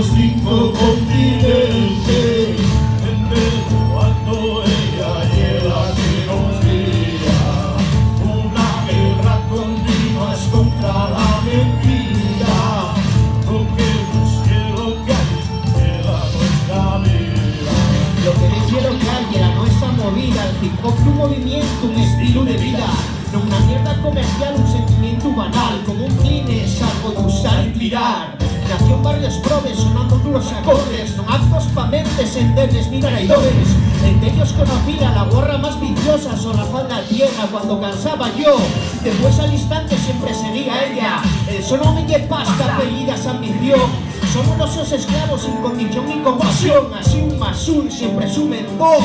los 5 continentes, cuando ella llega que nos guía. Una guerra continua es contra la mentira, porque busque lo que hay, queda nuestra vida. Lo que quiero que haya no esa movida, el hip hop un movimiento, un estilo de vida. No una mierda comercial, un sentimiento banal, como un Kleenex, algo de usar y tirar. Nació en barrios probes, sonando duros acordes, no actos pa' mentes endebles ni traidores. Entre ellos conocía la gorra más viciosa, la falda tierra cuando cansaba yo. Después al instante siempre seguía ella. El solo me lleva pasta, apellidas ambición. Somos los esclavos sin condición ni compasión. Así un más un siempre sumen dos.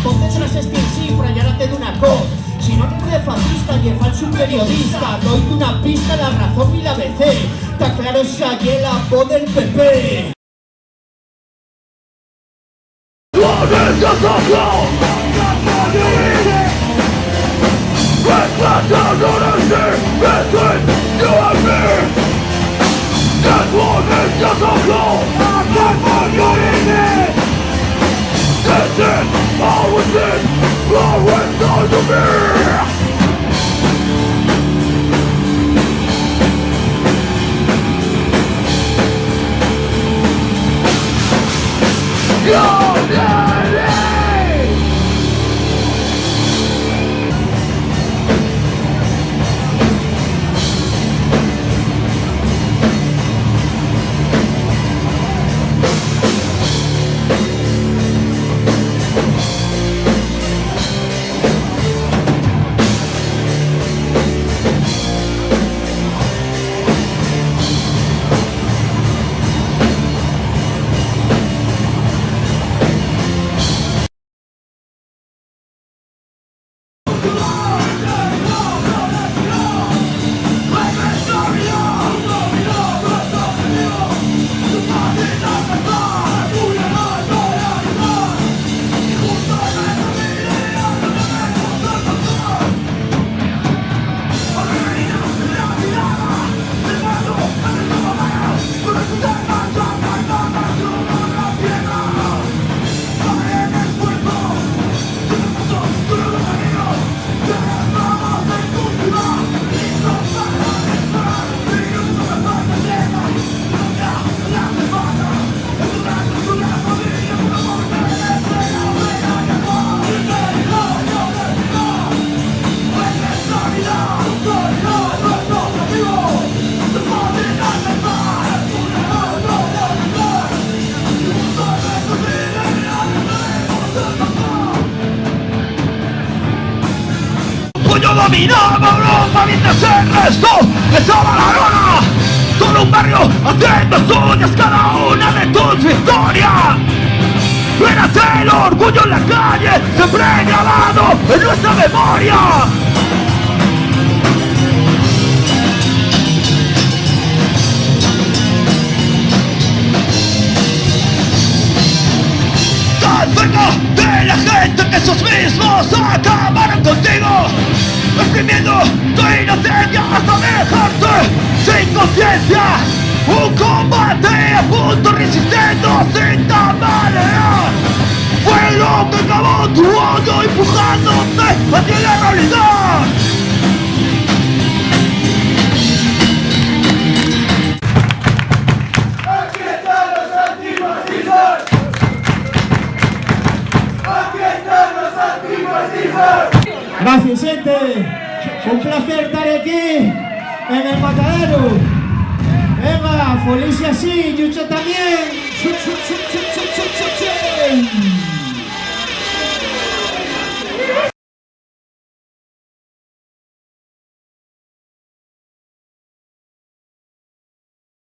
Ponte tras este cifra y ahora te doy una cosa. Sinónimo de fascista y el falso periodista. Doy una pista, la razón y la ABC. Está claro esa y la voz del PP. Dominaba Europa mientras el resto besaba la lona. Todo un barrio haciendo suyas cada una de tus victorias. Eras el orgullo en la calle, siempre grabado en nuestra memoria. Tan cerca de la gente que esos mismos acabaron contigo, exprimiendo tu inocencia hasta dejarte sin conciencia. Un combate a punto resistiendo sin tambalear. Fue lo que acabó tu odio empujándote hacia la realidad. Aquí están los antifascistas. Aquí están los antifascistas. Gracias, gente. Un placer estar aquí en el Matadero. Eva, Felicia sí, Yucha también.